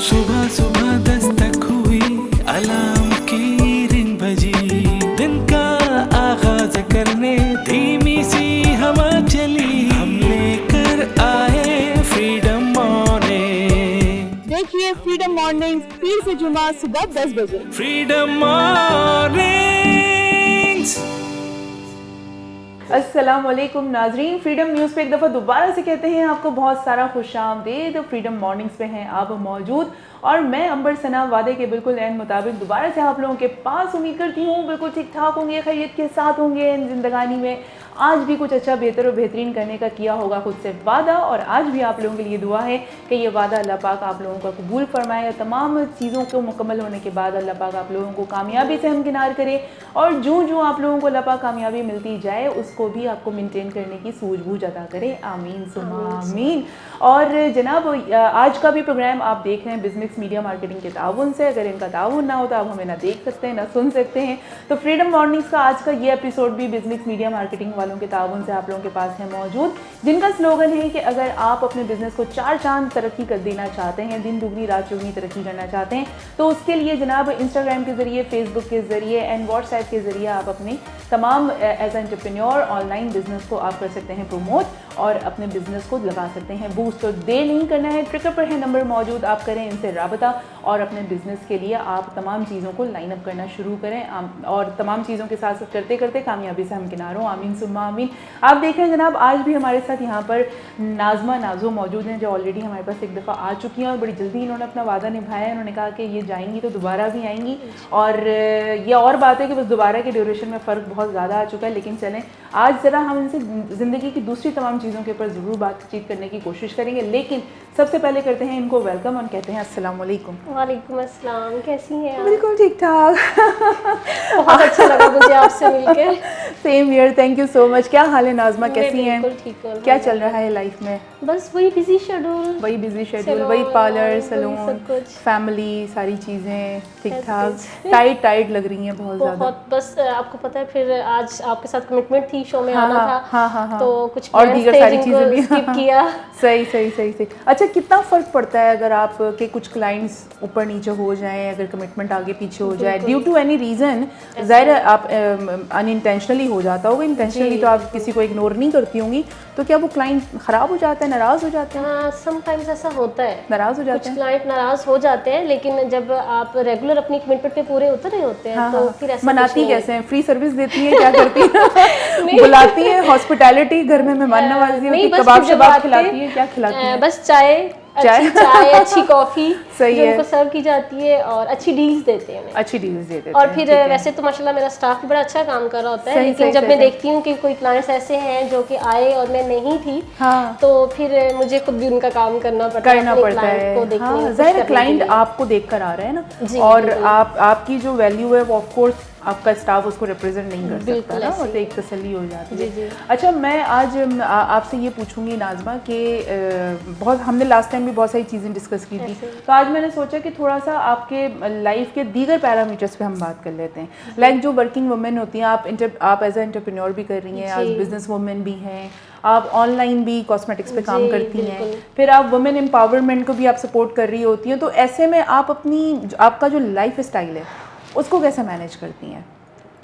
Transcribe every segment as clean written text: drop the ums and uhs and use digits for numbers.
सुबह सुबह दस्तक हुई, अलार्म की रिंग बजी, दिन का आगाज करने धीमी सी हवा चली, हम लेकर आए फ्रीडम मॉर्निंग। देखिए फ्रीडम मॉर्निंग पीर से जुमा सुबह 10 बजे। Freedom mornings. अस्सलाम वालेकुम नाजरीन, फ्रीडम न्यूज़ पे एक दफ़ा दोबारा से कहते हैं आपको बहुत सारा खुशामदीद। फ्रीडम मॉर्निंग्स पे हैं आप मौजूद और मैं अंबर सना वादे के बिल्कुल एन मुताबिक दोबारा से आप लोगों के पास उम्मीद करती हूँ बिल्कुल ठीक ठाक होंगे, खैरियत के साथ होंगे ज़िंदगानी में। आज भी कुछ अच्छा बेहतर और बेहतरीन करने का किया होगा खुद से वादा, और आज भी आप लोगों के लिए दुआ है कि ये वादा अल्लाह पाक आप लोगों का कबूल फरमाए और तमाम चीज़ों को मुकम्मल होने के बाद अल्लाह पाक आप लोगों को कामयाबी से हमकिनार करे, और जो आप लोगों को अल्लाह पाक कामयाबी मिलती जाए उसको भी आपको मेंटेन करने की सूझबूझ अता करे। आमीन सुम्मा आमीन। और जनाब आज का भी प्रोग्राम आप देख रहे हैं बिजनेस मीडिया मार्केटिंग के ताउन से। अगर इनका ताउन ना हो तो आप हमें ना देख सकते हैं ना सुन सकते हैं। तो फ्रीडम मॉर्निंग्स का आज का ये एपिसोड भी बिजनेस मीडिया मार्केटिंग वालों के ताउन से आप लोगों के पास है मौजूद, जिनका स्लोगन है कि अगर आप अपने बिजनेस को 4 चांद तरक्की कर देना चाहते हैं, दिन दुगनी रात चौगनी तरक्की करना चाहते हैं, तो उसके लिए जनाब इंस्टाग्राम के ज़रिए, फेसबुक के ज़रिए एंड व्हाट्सएप के ज़रिए आप अपने तमाम एज एंटरप्रेन्योर ऑनलाइन बिजनेस को आप कर सकते हैं प्रमोट और अपने बिजनेस को लगा सकते हैं बूस्ट। तो देर नहीं करना है, ट्रिकर पर है नंबर मौजूद, आप करें इनसे राबता और अपने बिजनेस के लिए आप तमाम चीज़ों को लाइन अप करना शुरू करें और तमाम चीज़ों के साथ साथ करते करते कामयाबी से हमकिनार हों। आमीन सुम्मा आमीन। आप देख रहे हैं जनाब आज भी हमारे साथ यहाँ पर नाज़मा नाज़ो मौजूद हैं, जो ऑलरेडी हमारे पास एक दफ़ा आ चुकी हैं और बड़ी जल्दी इन्होंने अपना वादा निभाया है। उन्होंने कहा कि ये जाएंगी तो दोबारा भी आएंगी, और ये और बात है कि बस दोबारा के ड्यूरेशन में फ़र्क बहुत ज़्यादा आ चुका है। लेकिन चलें आज ज़रा हम इनसे ज़िंदगी की दूसरी तमाम चीज़ों के ऊपर ज़रूर बातचीत करने की कोशिश करेंगे, लेकिन सबसे पहले करते हैं इनको वेलकम और कहते हैं अस्सलाम वालेकुम। वालेकुम अस्सलाम, कैसी हैं आप? बिल्कुल ठीक ठाक। बहुत अच्छा लगा मुझे आपसे मिलकर। Same here, thank you so much. क्या हाल है नाज़मा, कैसी हैं? बिल्कुल ठीक हूँ। क्या चल रहा है लाइफ में? बस वही बिजी शेड्यूल, वही पार्लर सैलून फैमिली सारी चीज़ें ठीक ठाक, टाइट लग रही हैं बहुत ज़्यादा। बहुत, बस आपको पता है फिर आज आपके साथ कमिटमेंट थी, शो में आना था। हाँ। तो कुछ और दीगर सारी चीज़ें भी स्किप किया। सही। अच्छा, कितना फ़र्क पड़ता है अगर आप के कुछ क्लाइंट्स ऊपर नीचे हो जाएं, अगर कमिटमेंट आगे पीछे हो जाए ड्यू टू एनी रीज़न? ज़ाहिर है आप अनइंटेंशनली हो जाता होगा, इंटेंशनली तो आप किसी को इग्नोर नहीं करती होंगी, तो क्या वो क्लाइंट ख़राब हो जाता है, नाराज़ हो जाते हैं? हाँ, समटाइम्स ऐसा होता है, नाराज़ हो जाते हैं, कुछ क्लाइंट नाराज़ हो जाते हैं, लेकिन जब आप रेगुलर अपनी कमिटमेंट पे पूरे उतर रहे होते हैं तो फिर ऐसा मनाती कैसे हैं? फ्री सर्विस देती हैं, क्या करती हैं? बुलाती हैं, हॉस्पिटैलिटी, घर में मेहमान नवाजी होती है, कबाब शबाब खिलाती है, क्या खिलाती हैं? बस चाय, अच्छी कॉफी सही जो है, उनको सर्व की जाती है, और अच्छी डील्स देते हैं। अच्छी डील्स देते हैं। और फिर वैसे तो माशाल्लाह मेरा स्टाफ भी बड़ा अच्छा काम कर रहा होता है, लेकिन जब मैं देखती हूँ कि कोई क्लाइंट्स ऐसे हैं जो कि आए और मैं नहीं थी, तो फिर मुझे खुद भी उनका काम करना पड़ता है। हाँ, ज़ाहिर क्लाइंट आपको देखकर आ रहा है ना, और आपकी जो वैल्यू है वो ऑफ कोर्स आपका स्टाफ उसको रिप्रेजेंट नहीं कर सकता ना, और एक तसल्ली हो जाती है। अच्छा, मैं आज आपसे ये पूछूंगी नाज़मा कि बहुत हमने लास्ट टाइम भी बहुत सारी चीज़ें डिस्कस की थी, तो आज मैंने सोचा कि थोड़ा सा आपके लाइफ के दीगर पैरामीटर्स पे हम बात कर लेते हैं। लाइक जो वर्किंग वुमेन होती हैं, आप एज ए एंटरप्रेन्योर भी कर रही हैं, आप बिजनेस वुमेन भी हैं, आप ऑनलाइन भी कॉस्मेटिक्स पे काम करती हैं, फिर आप वुमेन एम्पावरमेंट को भी आप सपोर्ट कर रही होती हैं, तो ऐसे में आप आपका जो लाइफ स्टाइल है उसको कैसे मैनेज करती हैं?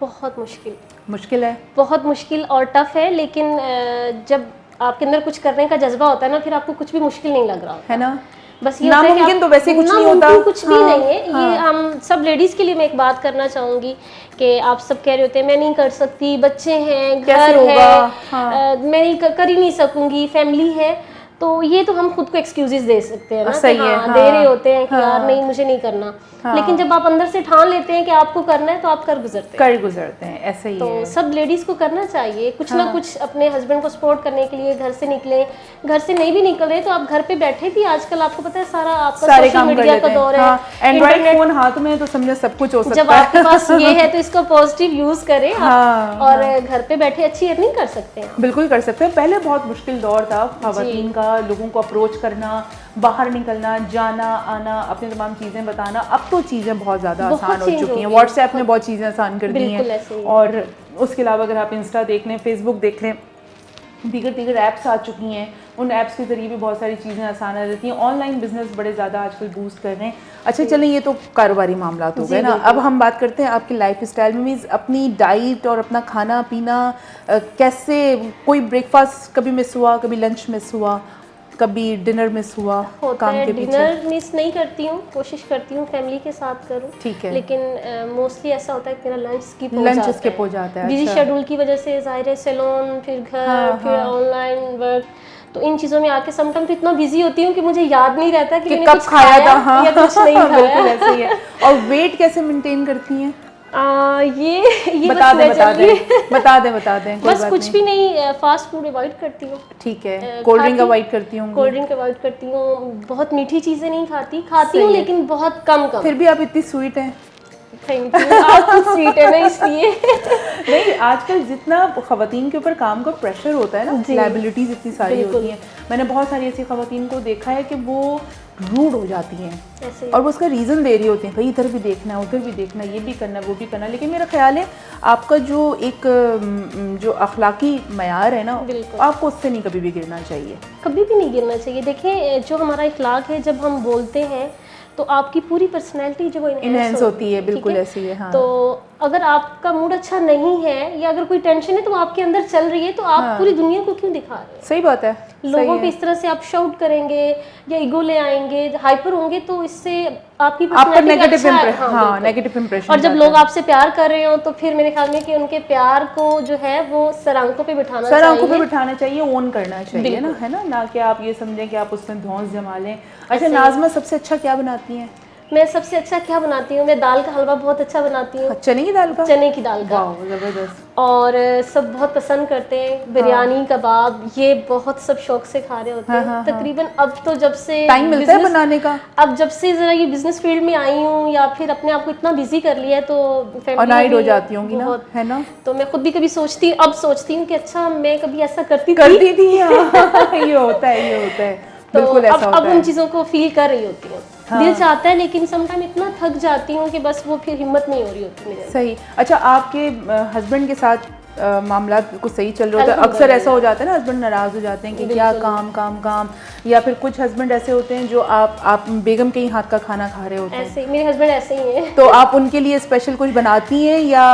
बहुत मुश्किल है, बहुत मुश्किल और टफ है, लेकिन जब आपके अंदर कुछ करने का जज्बा होता है ना, फिर आपको कुछ भी मुश्किल नहीं लग रहा है ना। बस ये नामुमकिन तो वैसे कुछ नहीं होता, कुछ भी नहीं है। ये हम सब लेडीज़ के लिए मैं एक बात करना चाहूँगी कि आप सब कह रहे होते हैं मैं नहीं कर सकती, बच्चे हैं, घर है, मैं नहीं कर ही नहीं सकूँगी, फैमिली है, तो ये तो हम खुद को एक्सक्यूजेस दे सकते हैं ना, सही है, दे रहे होते हैं कि यार नहीं मुझे नहीं करना, लेकिन जब आप अंदर से ठान लेते हैं कि आपको करना है तो आप कर गुजरते हैं। ऐसा ही तो है। सब लेडीज को करना चाहिए कुछ ना कुछ, अपने हस्बैंड को सपोर्ट करने के लिए घर से निकले, घर से नहीं भी निकल रहे तो आप घर पे बैठे भी, आजकल आपको पता है सारा आपका सोशल मीडिया का दौर है, एंड्रॉइड फोन हाथ में तो समझो सब कुछ हो सकता है। जब आपके पास ये है तो इसको पॉजिटिव यूज करें और घर पे बैठे अच्छी अर्निंग कर सकते हैं। बिल्कुल कर सकते हैं। पहले बहुत मुश्किल दौर था ख़वातीन का, लोगों को अप्रोच करना, बाहर निकलना, जाना आना, अपनी तमाम चीज़ें बताना। अब तो चीज़ें बहुत ज़्यादा आसान हो चुकी हैं, व्हाट्सएप ने बहुत चीज़ें आसान कर दी हैं, और उसके अलावा अगर आप इंस्टा देख लें, फेसबुक देख लें, दीगर ऐप्स आ चुकी हैं, उन ऐप्स के ज़रिए भी बहुत सारी चीज़ें आसान आ जाती हैं। ऑनलाइन बिजनेस बड़े ज़्यादा आजकल बूस्ट कर रहे हैं। अच्छा चलें, ये तो कारोबारी मामला हो गए ना। अब हम बात करते हैं आपकी लाइफ स्टाइल में, मीन्स अपनी डाइट और अपना खाना पीना कैसे, कोई ब्रेकफास्ट कभी मिस हुआ, कभी लंच मिस हुआ, कभी डिनर मिस हुआ? काम के पीछे डिनर मिस नहीं करती हूँ, कोशिश करती हूँ फैमिली के साथ करूँ, ठीक है, लेकिन मोस्टली ऐसा होता है कि मेरा लंच स्किप हो जाता है। बिजी शेड्यूल की वजह से, ज़ाहिर है सैलून, फिर घर, फिर ऑनलाइन वर्क, तो इन चीज़ों में आके समटाइम तो इतना बिजी होती हूँ कि मुझे याद नहीं रहता कि मैंने कुछ खाया था या कुछ नहीं खाया। बिल्कुल ऐसे ही है। और वेट कैसे मेंटेन करती हैं? ये बता दें बस कुछ भी नहीं, फास्ट फूड अवॉइड करती हूँ, ठीक है, कोल्ड ड्रिंक अवॉइड करती हूँ? कोल्ड ड्रिंक अवॉइड करती हूँ, बहुत मीठी चीज़ें नहीं खाती हूँ, लेकिन बहुत कम। फिर भी आप इतनी स्वीट हैं। थैंक यू, आप तो स्वीट है ना, इसलिए। नहीं, आजकल जितना खवातीन के ऊपर काम का प्रेशर होता है ना, लायबिलिटीज इतनी सारी होती हैं, मैंने बहुत सारी ऐसी खवातीन को देखा है कि वो रूड हो जाती हैं और वो उसका रीज़न दे रही होती हैं, भाई इधर भी देखना है, उधर भी देखना है, ये भी करना है, वो भी करना है। लेकिन मेरा ख्याल है आपका जो अखलाकी मयार है ना, आपको उससे नहीं कभी भी गिरना चाहिए, कभी भी नहीं गिरना चाहिए। देखें, जो हमारा इखलाक है, जब हम बोलते हैं तो आपकी पूरी पर्सनैलिटी जो इनहेंस होती है, बिल्कुल ऐसी है। हाँ। तो अगर आपका मूड अच्छा नहीं है या अगर कोई टेंशन है तो आपके अंदर चल रही है, तो आप पूरी दुनिया को क्यों दिखा रहे हैं? सही बात है। लोगों पे इस तरह से आप शाउट करेंगे या ईगो ले आएंगे, हाइपर होंगे, तो इससे आपकी नेगेटिव इंप्रेशन। और जब लोग आपसे प्यार कर रहे हो तो फिर मेरे ख्याल में कि उनके प्यार को जो है वो सरांकों पे बिठाना चाहिए, ओन करना चाहिए ना, है ना कि आप ये समझें कि आप उसमें धौंस जमा लें। अच्छा नाज़मा, सबसे अच्छा क्या बनाती हैं? मैं सबसे अच्छा क्या बनाती हूँ, मैं दाल का हलवा बहुत अच्छा बनाती हूँ। चने की दाल का? चने की दाल का, जबरदस्त। और सब बहुत पसंद करते हैं। बिरयानी, कबाब, ये बहुत सब शौक से खा रहे होते हैं। तकरीबन अब तो जब से टाइम मिलता है बनाने का, अब जब से जरा ये बिजनेस फील्ड में आई हूँ या फिर अपने आप को इतना बिजी कर लिया है, तो फैमिली हो जाती होंगी ना, है ना। तो मैं खुद भी कभी सोचती हूँ कि अच्छा मैं कभी ऐसा करती थी। ये होता है, तो अब उन चीज़ों को फील कर रही होती हूँ। दिल चाहता है, लेकिन समटाइम इतना थक जाती हूँ कि बस वो फिर हिम्मत नहीं हो रही होती मेरे। सही। अच्छा, आपके हस्बैंड के साथ मामला कुछ सही चल रहा होता है? अक्सर ऐसा हो जाता है ना, हस्बैंड नाराज़ हो जाते हैं कि क्या काम, या फिर कुछ हस्बैंड ऐसे होते हैं जो आप बेगम के ही हाथ का खाना खा रहे होते हैं। ऐसे मेरे हस्बैंड ऐसे ही हैं। तो आप उनके लिए स्पेशल कुछ बनाती हैं या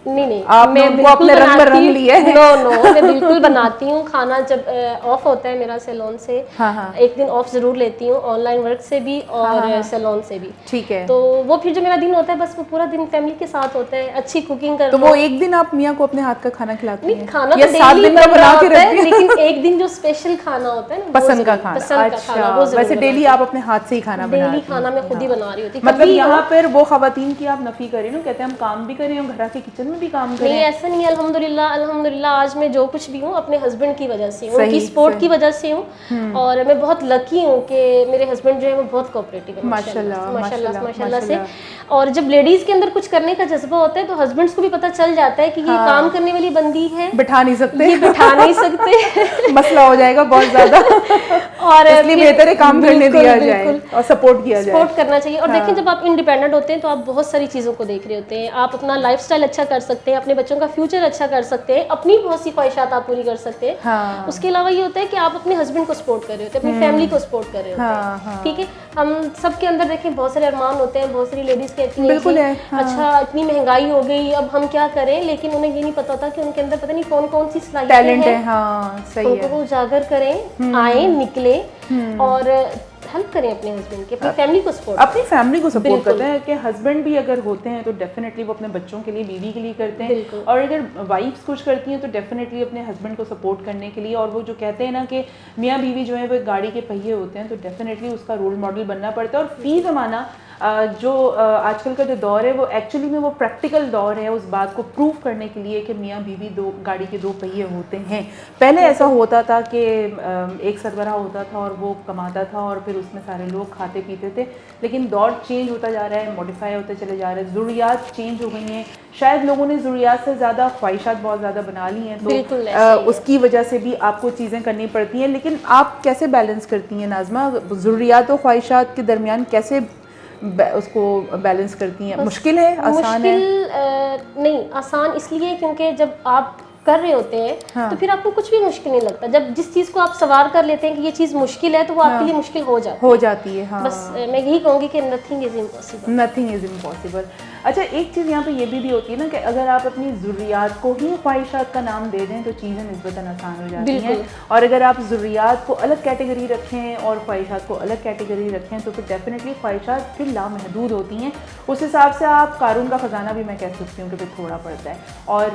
नहीं आपने उनको अपने रंग में रंग लिया है? नो, मैं बिल्कुल बनाती हूँ खाना। जब ऑफ होता है मेरा सैलून से, एक दिन ऑफ जरूर लेती हूँ, ऑनलाइन वर्क से भी और सैलून से भी, ठीक है। तो वो फिर जो मेरा दिन होता है, बस वो पूरा दिन फैमिली के साथ होता है, अच्छी कुकिंग कर। तो वो एक दिन आप मियाँ को अपने हाथ का खाना खिलाती हैं? खाना या तो 7 दिन का बना के रखती हैं? लेकिन एक दिन जो स्पेशल खाना होता है ना, पसंद का खाना। अच्छा, वैसे डेली आप अपने हाथ से ही खाना बनाती हैं? डेली खाना मैं खुद ही बना रही होती। मतलब यहाँ पर वो खवातीन की आप नफी करें ना, कहते हैं हम काम भी करें और घर के किचन में भी काम करें। नहीं, ऐसा नहीं है। अल्हम्दुलिल्लाह आज मैं जो कुछ भी हूँ अपने हस्बैंड की वजह से, उनकी सपोर्ट की वजह से हूँ, और मैं बहुत लकी हूँ कि मेरे हस्बैंड जो है वो बहुत कोऑपरेटिव है, माशाल्लाह से। और जब लेडीज के अंदर कुछ करने का जज्बा होता है तो हस्बैंड्स को भी पता चल जाता है कि ये काम करने वाली बंदी है, बिठा नहीं सकते मसला हो जाएगा बहुत ज्यादा, और इसलिए बेहतर है काम करने दिया जाए और सपोर्ट करना चाहिए। और देखिए, जब आप इंडिपेंडेंट होते हैं तो आप बहुत सारी चीज़ों को देख रहे होते हैं। आप अपना लाइफस्टाइल अच्छा कर सकते हैं, अपने बच्चों का फ्यूचर अच्छा कर सकते हैं, अपनी बहुत सी ख्वाहिशात आप पूरी कर सकते हैं। उसके अलावा ये होता है कि आप अपने हस्बैंड को सपोर्ट कर रहे होते हैं, अपनी फैमिली को सपोर्ट कर रहे होते हैं। ठीक है, हम सबके अंदर देखें बहुत सारे अरमान होते हैं, बहुत सारी लेडीज कहती हैं बिल्कुल है, अच्छा इतनी महंगाई हो गई, अब हम क्या करें, लेकिन उन्हें ये नहीं पता होता कि उनके अंदर पता नहीं कौन कौन सी टैलेंट है। हाँ, सही है। उनको उजागर करें, आए, निकले और हेल्प करें अपने हस्बैंड की, अपनी फैमिली को सपोर्ट करते हैं कि हस्बैंड भी अगर होते हैं तो डेफिनेटली वो अपने बच्चों के लिए, बीवी के लिए करते हैं, और अगर वाइफ्स कुछ करती हैं तो डेफिनेटली अपने हस्बैंड को सपोर्ट करने के लिए। और वो जो कहते हैं ना कि मियाँ बीवी जो है वो एक गाड़ी के पहिए होते हैं, तो डेफिनेटली उसका रोल मॉडल बनना पड़ता है। और फी ज़माना जो आजकल का जो दौर है वो एक्चुअली में वो प्रैक्टिकल दौर है, उस बात को प्रूव करने के लिए कि मियाँ बीवी गाड़ी के 2 पहिए होते हैं। पहले ऐसा होता था कि एक सरबराह होता था और वो कमाता था और फिर उसमें सारे लोग खाते पीते थे, लेकिन दौर चेंज होता जा रहा है, मॉडिफाई होते चले जा रहे हैं, ज़रूरियात चेंज हो गई हैं। शायद लोगों ने ज़रूरियात से ज़्यादा ख्वाहिशात बहुत ज़्यादा बना ली हैं, तो उसकी वजह से भी आपको चीज़ें करनी पड़ती हैं। लेकिन आप कैसे बैलेंस करती हैं नाज़मा, ज़रूरियात और ख्वाहिशात के दरमियान कैसे उसको बैलेंस करती हैं? मुश्किल है, आसान है? नहीं, आसान इसलिए क्योंकि जब आप कर रहे होते हैं तो फिर आपको कुछ भी मुश्किल नहीं लगता। जब जिस चीज़ को आप सवार कर लेते हैं कि ये चीज़ मुश्किल है तो वो आपके लिए मुश्किल हो जाती है। हाँ। बस मैं यही कहूँगी कि नथिंग इज इम्पॉसिबल। अच्छा, एक चीज़ यहाँ पे ये भी होती है ना कि अगर आप अपनी ज़रूरियात को ही ख्वाहिशात का नाम दे दें तो चीज़ें निस्बतन आसान हो जाती हैं, और अगर आप ज़रूरियात को अलग कैटेगरी रखें और ख्वाहिशात को अलग कैटेगरी रखें तो फिर डेफिनेटली ख्वाहिशात फिर लामहदूद होती हैं। उस हिसाब से आप कारून का ख़जाना भी मैं कह सकती हूँ कि फिर थोड़ा पड़ता है, और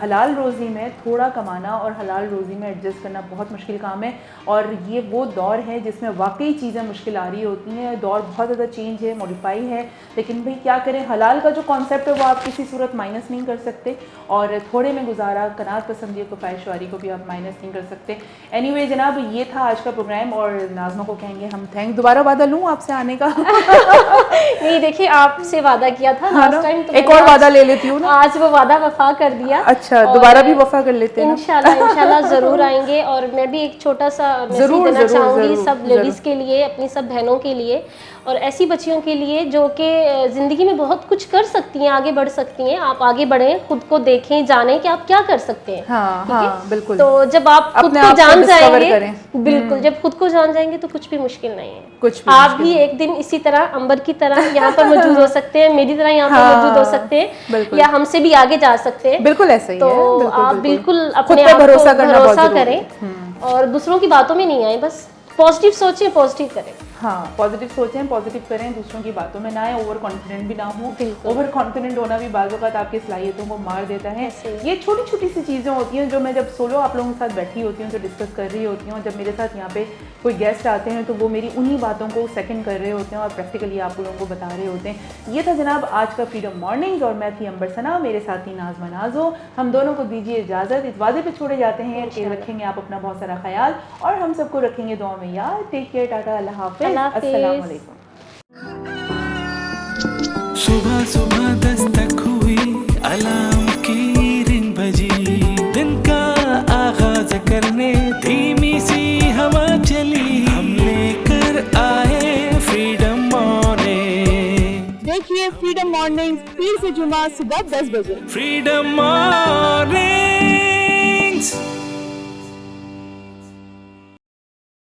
हलाल रोज़ी में थोड़ा कमाना और हलाल रोज़ी में एडजस्ट करना बहुत मुश्किल काम है। और ये वो दौर है जिसमें वाकई चीज़ें मुश्किल आ रही होती हैं, दौर बहुत ज़्यादा चेंज है, मॉडिफाई है, लेकिन भाई क्या करें, हलाल का जो कॉन्सेप्ट है वो आप किसी सूरत माइनस नहीं कर सकते, और थोड़े में गुजारा, कनात पसंदी को, ख्वाहिशवारी को भी आप माइनस नहीं कर सकते। एनीवे जनाब, ये था आज का प्रोग्राम, और नाज़मा को कहेंगे हम थैंक। दोबारा वादा लूँ आपसे आने का? नहीं, देखिए आपसे वादा किया था लास्ट टाइम, तो एक और वादा ले लेती हूँ ना। आज वो वादा वफा कर दिया। अच्छा, दोबारा भी वफा कर लेते हैं। इंशाल्लाह ज़रूर आएंगे। और मैं भी एक छोटा सा मैसेज देना चाहूँगी सब लेडीज़ के लिए, अपनी सब बहनों के लिए और ऐसी बच्चियों के लिए जो कि ज़िंदगी में बहुत कुछ कर सकती हैं, आगे बढ़ सकती हैं। आप आगे बढ़ें, खुद को देखें, जानें कि आप क्या कर सकते हैं। हाँ, बिल्कुल। तो जब आप खुद को जान जाएंगे, बिल्कुल, जब खुद को जान जाएंगे तो कुछ भी मुश्किल नहीं है। कुछ भी आप भी एक दिन इसी तरह अंबर की तरह यहाँ पर मौजूद हो सकते हैं, मेरी तरह यहाँ पर मौजूद हो सकते हैं, या हमसे भी आगे जा सकते हैं। बिल्कुल ऐसा ही है। तो आप बिल्कुल अपने आप को भरोसा करें और दूसरों की बातों में नहीं आए, बस पॉजिटिव सोचें, पॉजिटिव करें। हाँ, पॉजिटिव सोचें, पॉजिटिव करें, दूसरों की बातों में ना आए, ओवर कॉन्फिडेंट भी ना हो। ओवर कॉन्फिडेंट होना भी बाज़ वक़्त आपकी सलाहियतों को मार देता है। ये छोटी छोटी सी चीज़ें होती हैं जो मैं जब सोलो आप लोगों के साथ बैठी होती हूँ, तो डिस्कस कर रही होती हूँ, जब मेरे साथ यहाँ पे कोई गेस्ट आते हैं तो वो मेरी उन्हीं बातों को सेकंड कर रहे होते हैं और प्रैक्टिकली आप लोगों को बता रहे होते हैं। ये था जनाब आज का फ्रीडम मॉर्निंग्स, और मैं थी अंबर सना, मेरे साथी नाज़मा नाज़ो। हम दोनों को दीजिए इजाज़त, इस वादे पे छोड़े जाते हैं कि रखेंगे आप अपना बहुत सारा ख्याल और हम सबको रखेंगे दुआ में याद। टेक केयर, टाटा, अल्लाह हाफ़िज़, अस्सलाम वालेकुम। सुबह सुबह दस्तक हुई, अलार्म की रिंग बजी, दिन का आगाज करने धीमी सी हवा चली, हम लेकर आए फ्रीडम मॉर्निंग। देखिए फ्रीडम मॉर्निंग फिर से जुमा सुबह 10 बजे। Freedom mornings.